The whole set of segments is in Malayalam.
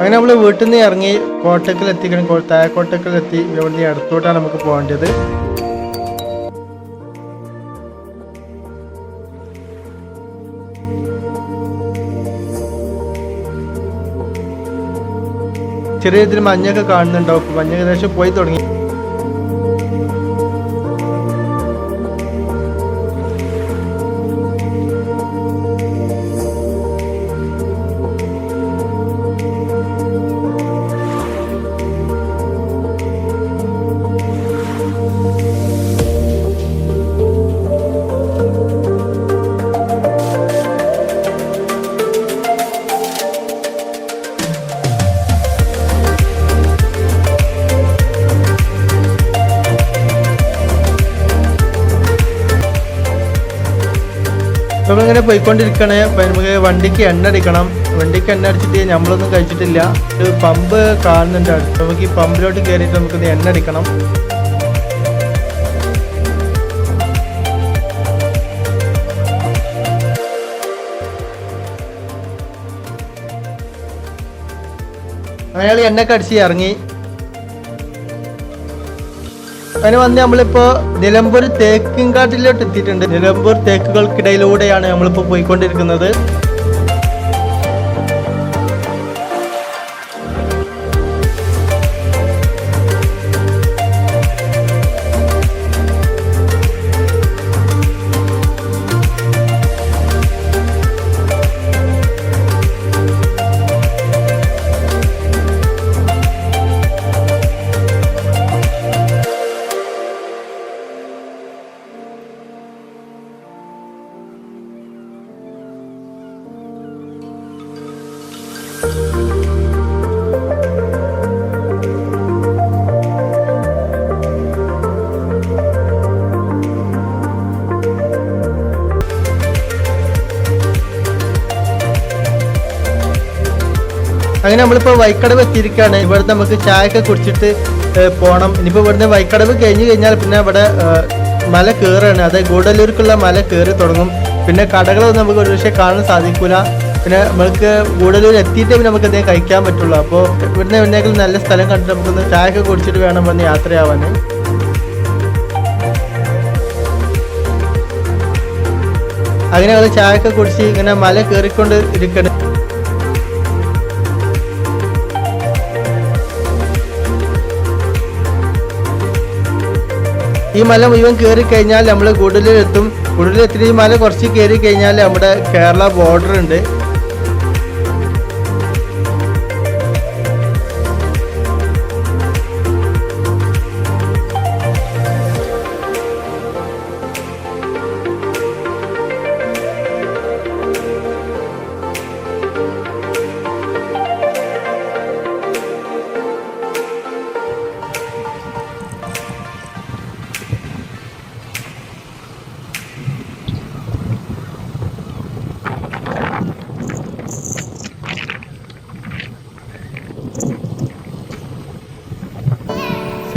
അങ്ങനെ നമ്മൾ വീട്ടിൽ നിന്ന് ഇറങ്ങി കോട്ടക്കലെത്തിക്കണം. താഴെക്കോട്ടക്കലെത്തി ഇവിടുന്ന് അടുത്തോട്ടാണ് നമുക്ക് പോകേണ്ടത്. ചെറിയ രീതിയിൽ മഞ്ഞൊക്കെ കാണുന്നുണ്ടാവും. മഞ്ഞ ഏകദേശം പോയി തുടങ്ങി. അപ്പോൾ ഇങ്ങനെ പോയിക്കൊണ്ടിരിക്കണേ. നമുക്ക് വണ്ടിക്ക് എണ്ണ അടിക്കണം. വണ്ടിക്ക് എണ്ണ അടിച്ചിട്ട് നമ്മളൊന്നും കഴിച്ചിട്ടില്ല. ഒരു പമ്പ് കാണുന്നുണ്ട് അടുത്ത്. നമുക്ക് ഈ പമ്പിലോട്ട് കയറിയിട്ട് നമുക്കിത് എണ്ണ അടിക്കണം. അയാൾ എണ്ണയൊക്കെ അടിച്ച് ഇറങ്ങി. അതിന് വന്ന് നമ്മളിപ്പോൾ നിലമ്പൂർ തേക്കിൻകാട്ടിലോട്ട് എത്തിയിട്ടുണ്ട്. നിലമ്പൂർ തേക്കുകൾക്കിടയിലൂടെയാണ് നമ്മളിപ്പോൾ പോയിക്കൊണ്ടിരിക്കുന്നത്. അങ്ങനെ നമ്മളിപ്പോൾ വൈക്കടവ് എത്തിയിരിക്കുകയാണ്. ഇവിടുന്ന് നമുക്ക് ചായയൊക്കെ കുടിച്ചിട്ട് പോകണം. ഇനിയിപ്പോൾ ഇവിടുന്ന് വൈക്കടവ് കഴിഞ്ഞ് കഴിഞ്ഞാൽ പിന്നെ ഇവിടെ മല കയറുകയാണ്. അതായത് ഗൂഡല്ലൂർക്കുള്ള മല കയറി തുടങ്ങും. പിന്നെ കടകളൊന്നും നമുക്ക് ഒരു പക്ഷേ കാണാൻ സാധിക്കില്ല. പിന്നെ നമുക്ക് ഗൂഡല്ലൂർ എത്തിയിട്ട് പിന്നെ നമുക്ക് എന്തെങ്കിലും കഴിക്കാൻ പറ്റുള്ളൂ. അപ്പോൾ ഇവിടുന്ന് എവിടെയെങ്കിലും നല്ല സ്ഥലം കണ്ടിട്ട് നമുക്കൊന്ന് ചായയൊക്കെ കുടിച്ചിട്ട് വേണം വന്ന് യാത്രയാവാൻ. അങ്ങനെ ഞങ്ങൾ ചായയൊക്കെ കുടിച്ച് ഇങ്ങനെ മല കയറിക്കൊണ്ട് ഇരിക്കണം. ഈ മല മുഴുവൻ കയറി കഴിഞ്ഞാൽ നമ്മൾ ഗൂഡല്ലൂരെത്തും. ഗൂഡല്ലൂരെത്തിയിട്ട് ഈ മല കുറച്ച് കയറി കഴിഞ്ഞാൽ നമ്മുടെ കേരള ബോർഡർ ഉണ്ട്.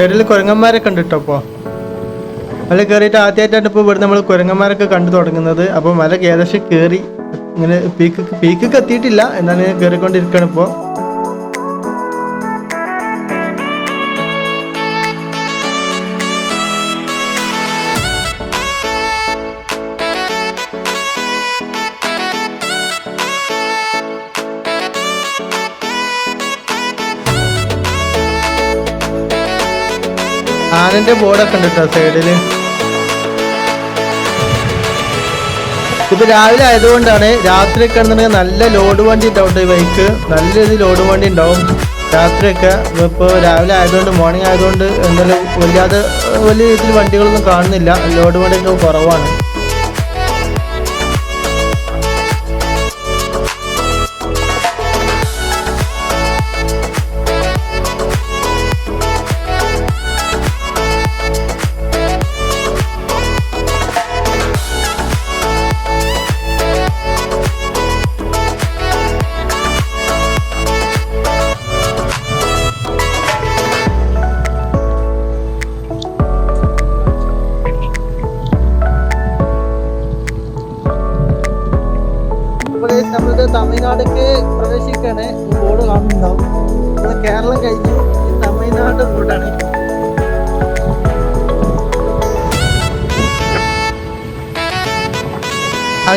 സൈഡിൽ കുരങ്ങന്മാരൊക്കെ ഉണ്ട് കേട്ടോ. അപ്പോൾ മല കയറിയിട്ട് ആദ്യമായിട്ടാണ് ഇപ്പോൾ ഇവിടെ നമ്മൾ കുരങ്ങന്മാരൊക്കെ കണ്ടു തുടങ്ങുന്നത്. അപ്പോൾ മല ഏകദേശം കയറി ഇങ്ങനെ പീക്കൊക്കെ എത്തിയിട്ടില്ല, എന്നാണ് കയറിക്കൊണ്ടിരിക്കുകയാണ് ഇപ്പോൾ. ആനന്റെ ബോർഡൊക്കെ ഉണ്ട് കേട്ടോ സൈഡില്. ഇപ്പൊ രാവിലെ ആയതുകൊണ്ടാണ്. രാത്രിയൊക്കെ ആണെന്നുണ്ടെങ്കിൽ നല്ല ലോഡ് വണ്ടി ഉണ്ടാവും. ഈ ബൈക്ക് നല്ല രീതിയിൽ ലോഡ് വണ്ടി ഉണ്ടാവും രാത്രിയൊക്കെ. ഇപ്പോൾ രാവിലെ ആയതുകൊണ്ട്, മോർണിംഗ് ആയതുകൊണ്ട് എന്തായാലും വലിയ രീതിയിൽ വണ്ടികളൊന്നും കാണുന്നില്ല. ലോഡ് വണ്ടിയൊക്കെ കുറവാണ്.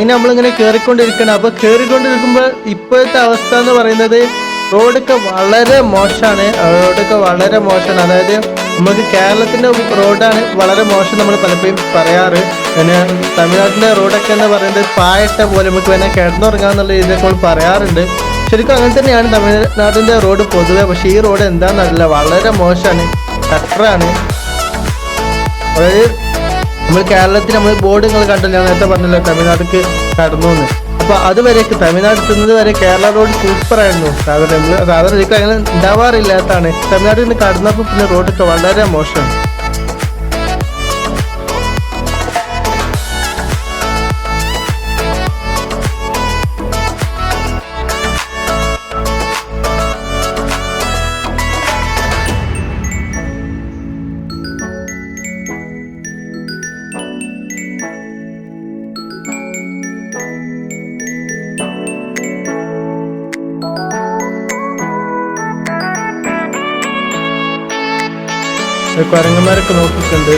അങ്ങനെ നമ്മളിങ്ങനെ കയറിക്കൊണ്ടിരിക്കണം. അപ്പോൾ കയറിക്കൊണ്ടിരിക്കുമ്പോൾ ഇപ്പോഴത്തെ അവസ്ഥ എന്ന് പറയുന്നത് റോഡൊക്കെ വളരെ മോശമാണ്. അതായത് നമുക്ക് കേരളത്തിൻ്റെ റോഡാണ് വളരെ മോശം നമ്മൾ പലപ്പോഴും പറയാറ്. പിന്നെ തമിഴ്നാട്ടിലെ റോഡൊക്കെ എന്ന് പറയുന്നത് പായട്ട പോലെ നമുക്ക് വേണേൽ കിടന്നുറങ്ങാന്നുള്ള രീതിയിലൊക്കെ നമ്മൾ പറയാറുണ്ട്. ശരിക്കും അങ്ങനെ തന്നെയാണ് തമിഴ്നാടിൻ്റെ റോഡ് പൊതുവെ. പക്ഷേ ഈ റോഡ് എന്താണെന്നറിയില്ല, വളരെ മോശമാണ്, കട്ടറാണ്. അതായത് നമ്മൾ കേരളത്തിൽ നമ്മൾ ബോർഡ് നിങ്ങൾ കണ്ടല്ലോ, ഞാൻ നേരത്തെ പറഞ്ഞല്ലോ തമിഴ്നാട്ടിലേക്ക് കടന്നു എന്ന്. അപ്പോൾ അതുവരെയൊക്കെ തമിഴ്നാട് എത്തുന്നത് വരെ കേരള റോഡ് സൂപ്പറായിരുന്നു. സാധാരണ ഒരിക്കലും അങ്ങനെ ഉണ്ടാവാറില്ലാത്തതാണ്. തമിഴ്നാട്ടിൽ നിന്ന് കടന്നപ്പോൾ പിന്നെ റോഡൊക്കെ വളരെ മോശമാണ്. കുരങ്ങന്മാരൊക്കെ നോക്കിയിട്ടുണ്ട്.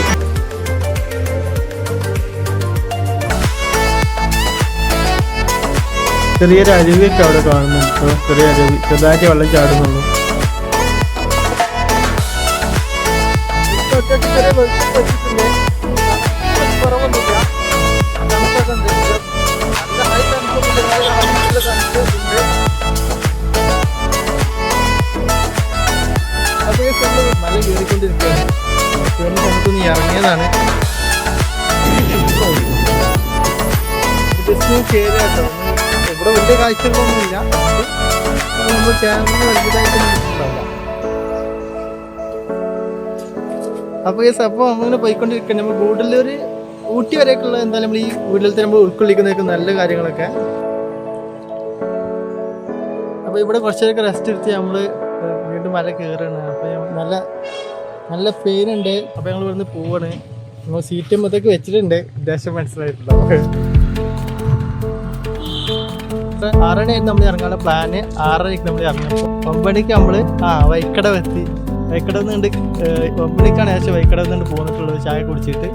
ചെറിയൊരു അരുവിയൊക്കെ അവിടെ കാണുന്നുണ്ട്. ചെറിയ അരുവി, ചെറുതായിട്ട് വെള്ളം ചാടുന്നുള്ളൂ. മല കയറിക്കൊണ്ടിരിക്കുകയാണ്. നമുക്കൊന്ന് ഇറങ്ങിയതാണ്. കേട്ടോ, ഇവിടെ വലിയ കാഴ്ചകളൊന്നുമില്ല. നമ്മൾ ചേർന്ന് വലുതായിട്ട് ഉണ്ടാവില്ല. അപ്പോൾ നമ്മളിങ്ങനെ പോയിക്കൊണ്ടിരിക്കുകയാണ്. നമ്മൾ ഗൂഡല്ലൂർ ഊട്ടി വരെയൊക്കെയുള്ള എന്തായാലും നമ്മൾ ഈ വീട്ടിലത്തെ നമ്മൾ ഉൾക്കൊള്ളിക്കുന്നതൊക്കെ നല്ല കാര്യങ്ങളൊക്കെ. അപ്പോൾ ഇവിടെ കുറച്ചേരൊക്കെ റെസ്റ്റ് എടുത്ത് നമ്മൾ വീണ്ടും മല കയറുകയാണ്. അപ്പോൾ നല്ല പെയിനുണ്ട്. അപ്പോൾ ഞങ്ങൾ ഇവിടുന്ന് പോവാണ്. നമ്മൾ സീറ്റ് മൊത്തമൊക്കെ വെച്ചിട്ടുണ്ട്, ഉദ്ദേശം മനസ്സിലായിട്ടില്ല. 6 മണിയായിരുന്നു നമ്മൾ ഇറങ്ങാനുള്ള പ്ലാന്. 6:30 നമ്മൾ ഇറങ്ങിയപ്പോൾ 9 മണിക്ക് നമ്മൾ വൈക്കടവ് എത്തി. വൈക്കടവ് നിന്നുണ്ട് 9 മണിക്കാണ് ഏകദേശം വൈക്കടവ് നിന്നുണ്ട് പോന്നിട്ടുള്ളത്. ചായ കുടിച്ചിട്ട്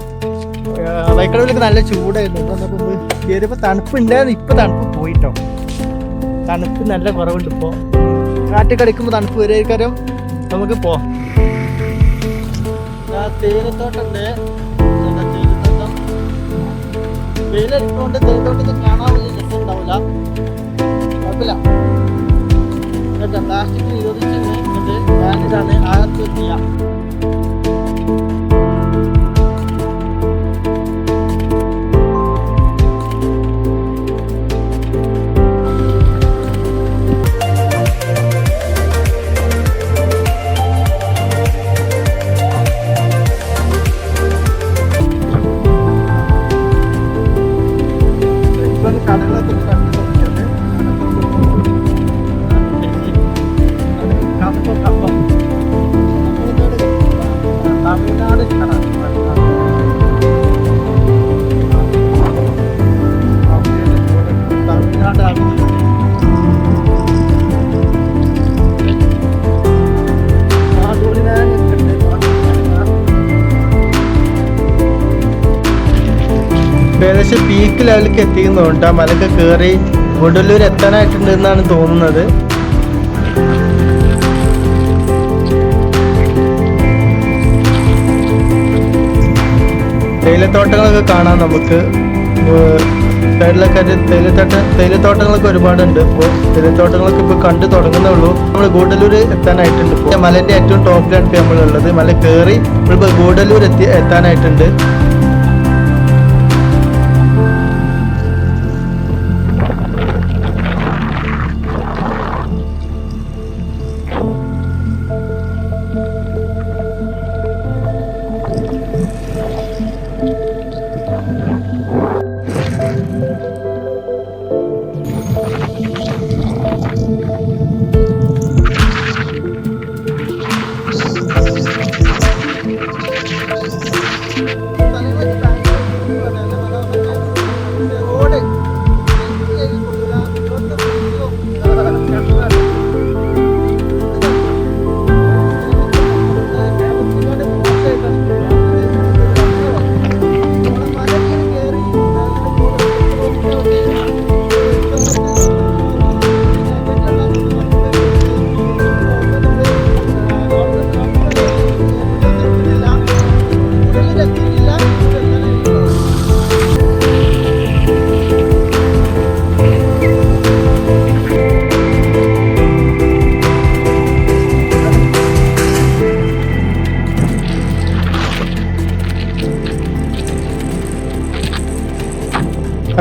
വൈക്കടവിലൊക്കെ നല്ല ചൂടായിരുന്നു. വന്നപ്പോൾ കയറിയപ്പോൾ തണുപ്പുണ്ടായിരുന്നു. ഇപ്പോൾ തണുപ്പ് പോയിട്ടോ, തണുപ്പ് നല്ല കുറവുണ്ട്. ഇപ്പോൾ കാറ്റ് കടിക്കുമ്പോൾ തണുപ്പ് വരുമായിരിക്കും. നമുക്ക് പോവാം. തേയിലത്തോട്ടുണ്ട്. വെയിലെടുത്തുകൊണ്ട് തേയിലത്തോട്ടൊന്നും കാണാൻ വലിയ രസം ഉണ്ടാവില്ല. കുഴപ്പമില്ല. പ്ലാസ്റ്റിക് നിരോധിച്ചിട്ട് ഞാനിതാണ് ആകത്തുക. ഏകദേശം പീക്ക് ലെവലിലേക്ക് എത്തിക്കുന്നുണ്ട്. ആ മലക്ക് കയറി ഗുഡല്ലൂർ എത്താനായിട്ടുണ്ട് എന്നാണ് തോന്നുന്നത്. തേയിലത്തോട്ടങ്ങളൊക്കെ കാണാം നമുക്ക്. സൈഡിലൊക്കെ തേയിലത്തോട്ടങ്ങളൊക്കെ ഒരുപാടുണ്ട്. ഇപ്പോൾ തേയിലത്തോട്ടങ്ങളൊക്കെ ഇപ്പോൾ കണ്ടു തുടങ്ങുന്നേ ഉള്ളൂ. നമ്മൾ ഗൂഡല്ലൂർ എത്താനായിട്ടുണ്ട്. ഇപ്പോൾ മലേൻ്റെ ഏറ്റവും ടോപ്പിലാണ് ഇപ്പോൾ നമ്മളുള്ളത്. മല കയറി നമ്മളിപ്പോൾ ഗൂഡല്ലൂർ എത്താനായിട്ടുണ്ട്.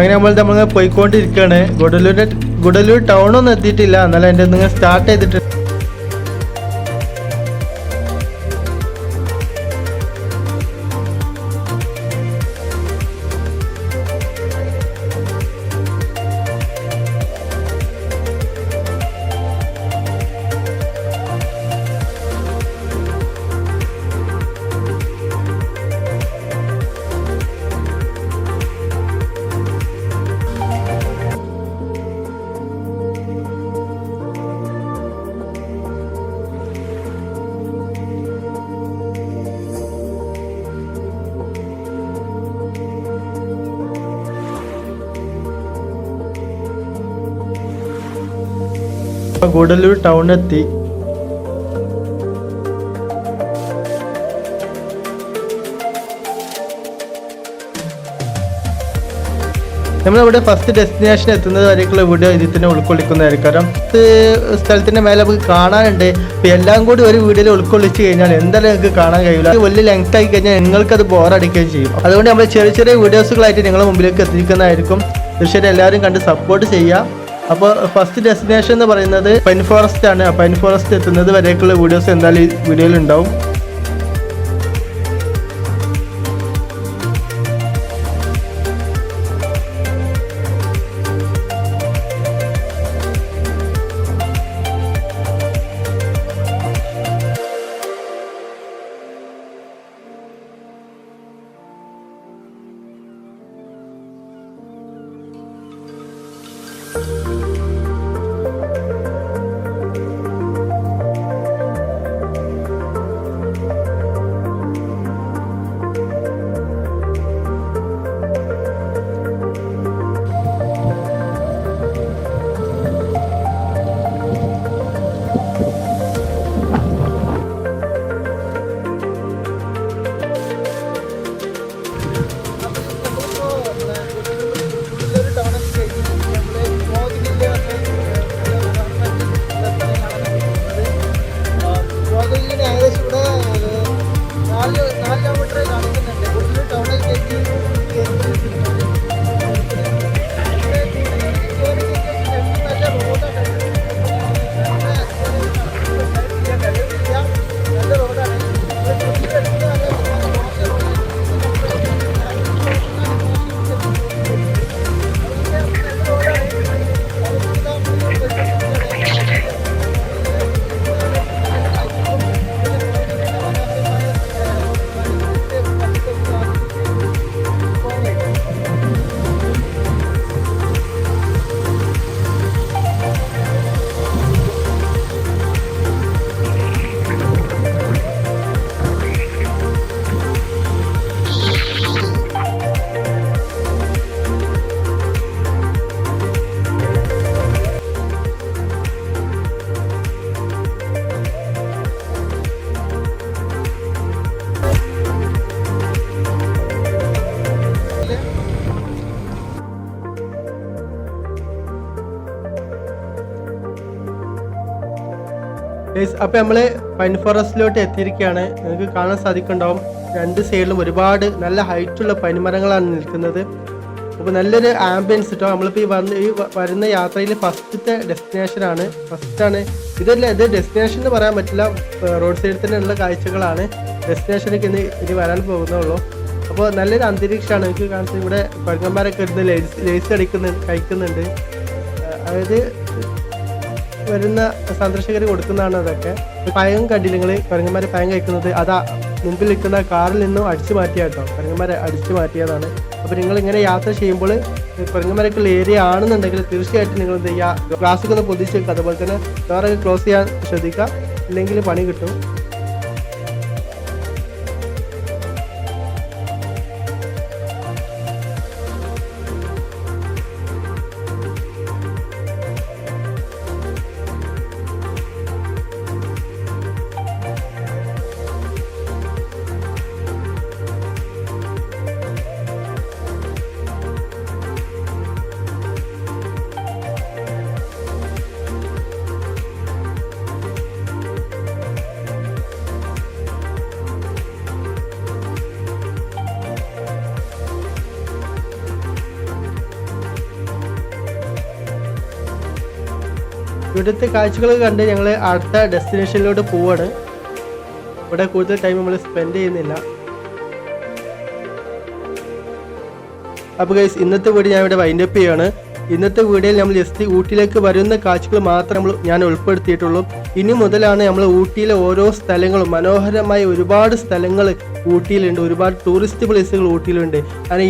അങ്ങനെ നമ്മൾ പോയിക്കൊണ്ടിരിക്കുകയാണ്. ഗുഡല്ലൂർ ടൗണൊന്നും എത്തിയിട്ടില്ല, എന്നാലും എൻ്റെ നിങ്ങൾ സ്റ്റാർട്ട് ചെയ്തിട്ടുണ്ട്. ഗൂഡല്ലൂർ ടൗണെത്തി. നമ്മളിവിടെ ഫസ്റ്റ് ഡെസ്റ്റിനേഷൻ എത്തുന്നത് വരേക്കുള്ള വീഡിയോ ഇതിൽ തന്നെ ഉൾക്കൊള്ളിക്കുന്നതായിരിക്കും. കാരണം സ്ഥലത്തിന്റെ മേലെ നമുക്ക് കാണാനുണ്ട്. ഇപ്പൊ എല്ലാം കൂടി ഒരു വീഡിയോയിൽ ഉൾക്കൊള്ളിച്ച് കഴിഞ്ഞാൽ എന്തായാലും നിങ്ങൾക്ക് കാണാൻ കഴിയില്ല. വലിയ ലെങ്ത് ആയി കഴിഞ്ഞാൽ നിങ്ങൾക്കത് ബോറടിക്കുകയും ചെയ്യും. അതുകൊണ്ട് നമ്മൾ ചെറിയ ചെറിയ വീഡിയോസുകളായിട്ട് നിങ്ങളുടെ മുമ്പിലേക്ക് എത്തിക്കുന്നതായിരിക്കും. തീർച്ചയായിട്ടും എല്ലാവരും കണ്ട് സപ്പോർട്ട് ചെയ്യുക. അപ്പോൾ ഫസ്റ്റ് ഡെസ്റ്റിനേഷൻ എന്ന് പറയുന്നത് പൈൻ ഫോറസ്റ്റ് ആണ്. ആ പൈൻ ഫോറസ്റ്റ് എത്തുന്നത് വരേക്കുള്ള വീഡിയോസ് എന്തായാലും ഈ വീഡിയോയിൽ ഉണ്ടാവും. അപ്പൊ നമ്മള് പൈൻ ഫോറസ്റ്റിലോട്ട് എത്തിയിരിക്കുകയാണ്. നിങ്ങൾക്ക് കാണാൻ സാധിക്കുന്നുണ്ടാവും രണ്ട് സൈഡിലും ഒരുപാട് നല്ല ഹൈറ്റുള്ള പനിമരങ്ങളാണ് നിൽക്കുന്നത്. അപ്പോൾ നല്ലൊരു ആംബിയൻസ് കിട്ടും. നമ്മളിപ്പോൾ ഈ വരുന്ന യാത്രയിൽ ഫസ്റ്റത്തെ ഡെസ്റ്റിനേഷനാണ്. ഫസ്റ്റാണ് ഇത് ഡെസ്റ്റിനേഷൻ എന്ന് പറയാൻ പറ്റില്ല, റോഡ് സൈഡിൽ തന്നെ ഉള്ള കാഴ്ചകളാണ്. ഡെസ്റ്റിനേഷനിലേക്ക് ഇനി വരാൻ പോകുന്നുള്ളൂ. അപ്പോൾ നല്ലൊരു അന്തരീക്ഷമാണ്. എനിക്ക് കാണിച്ചത് ഇവിടെ പഴങ്ങന്മാരൊക്കെ ഇരുന്ന് ലേസ് കഴിക്കുന്നുണ്ട്. അതായത് വരുന്ന സന്ദർശകർ കൊടുക്കുന്നതാണ് അതൊക്കെ. പഴം കണ്ടില്ല നിങ്ങൾ, കുരങ്ങന്മാർ പഴം കഴിക്കുന്നത് അതാ മുമ്പിൽ നിൽക്കുന്ന കാറിൽ നിന്നും അടിച്ചു മാറ്റിയ കേട്ടോ, കുരങ്ങന്മാരെ അടിച്ചു മാറ്റിയതാണ്. അപ്പോൾ നിങ്ങൾ ഇങ്ങനെ യാത്ര ചെയ്യുമ്പോൾ കുരങ്ങന്മാരൊക്കെ ഏരിയ ആണെന്നുണ്ടെങ്കിൽ തീർച്ചയായിട്ടും നിങ്ങൾ എന്ത് ചെയ്യുക, ഗ്ലാസ്സൊക്കെ ഒന്ന് പൊതിച്ച് വെക്കുക. അതുപോലെ തന്നെ ഡോറൊക്കെ ക്ലോസ് ചെയ്യാൻ ശ്രദ്ധിക്കുക, ഇല്ലെങ്കിൽ പണി കിട്ടും. ഇവിടുത്തെ കാഴ്ചകൾ കണ്ട് ഞങ്ങൾ അടുത്ത ഡെസ്റ്റിനേഷനിലോട്ട് പോവാണ്. ഇവിടെ കൂടുതൽ ടൈം നമ്മൾ സ്പെൻഡ് ചെയ്യുന്നില്ല. അപ്പോൾ ഗൈസ് ഇന്നത്തെ വീഡിയോ ഞാൻ ഇവിടെ വൈൻഡപ്പ് ചെയ്യുകയാണ്. ഇന്നത്തെ വീഡിയോയിൽ നമ്മൾ ജസ്റ്റ് ഊട്ടിയിലേക്ക് വരുന്ന കാഴ്ചകൾ മാത്രം ഞാൻ ഉൾപ്പെടുത്തിയിട്ടുള്ളൂ. ഇനി മുതലാണ് നമ്മൾ ഊട്ടിയിലെ ഓരോ സ്ഥലങ്ങളും, മനോഹരമായ ഒരുപാട് സ്ഥലങ്ങൾ ഊട്ടിയിലുണ്ട്, ഒരുപാട് ടൂറിസ്റ്റ് പ്ലേസുകൾ ഊട്ടിയിലുണ്ട്. കാരണം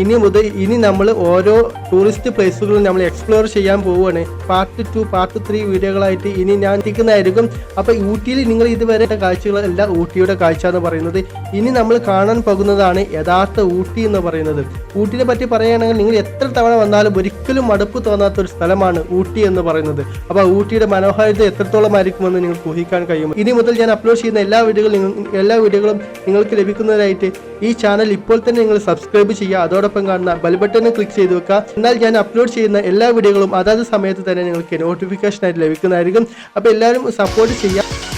ഇനി നമ്മൾ ഓരോ ടൂറിസ്റ്റ് പ്ലേസുകളും നമ്മൾ എക്സ്പ്ലോർ ചെയ്യാൻ പോവുകയാണ്. പാർട്ട് 2, പാർട്ട് 3 വീഡിയോകളായിട്ട് ഇനി ഞാൻ എത്തിക്കുന്നതായിരിക്കും. അപ്പോൾ ഊട്ടിയിൽ നിങ്ങൾ ഇതുവരെ കാഴ്ചകളല്ല ഊട്ടിയുടെ കാഴ്ച എന്ന് പറയുന്നത്. ഇനി നമ്മൾ കാണാൻ പോകുന്നതാണ് യഥാർത്ഥ ഊട്ടി എന്ന് പറയുന്നത്. ഊട്ടിയെ പറ്റി പറയുകയാണെങ്കിൽ നിങ്ങൾ എത്ര തവണ വന്നാലും ഒരിക്കലും മടുപ്പ് തോന്നാത്ത ഒരു സ്ഥലമാണ് ഊട്ടി എന്ന് പറയുന്നത്. അപ്പോൾ ഊട്ടിയുടെ മനോഹാരിത എത്രത്തോളം ആയിരിക്കുമെന്ന് നിങ്ങൾക്ക് ഊഹിക്കാൻ കഴിയും. ഇനി മുതൽ ഞാൻ അപ്ലോഡ് ചെയ്യുന്ന എല്ലാ വീഡിയോകളും നിങ്ങൾക്ക് ലഭിക്കുന്നതിനായിട്ട് ഈ ചാനൽ ഇപ്പോൾ തന്നെ നിങ്ങൾ സബ്സ്ക്രൈബ് ചെയ്യുക. അതോടൊപ്പം കാണുന്ന ബെൽ ബട്ടൺ ക്ലിക്ക് ചെയ്ത് വെക്കുക. എന്നാൽ ഞാൻ അപ്ലോഡ് ചെയ്യുന്ന എല്ലാ വീഡിയോകളും അതാത് സമയത്ത് തന്നെ നിങ്ങൾക്ക് നോട്ടിഫിക്കേഷൻ ആയിട്ട് ലഭിക്കുന്നതായിരിക്കും. അപ്പോൾ എല്ലാവരും സപ്പോർട്ട് ചെയ്യുക.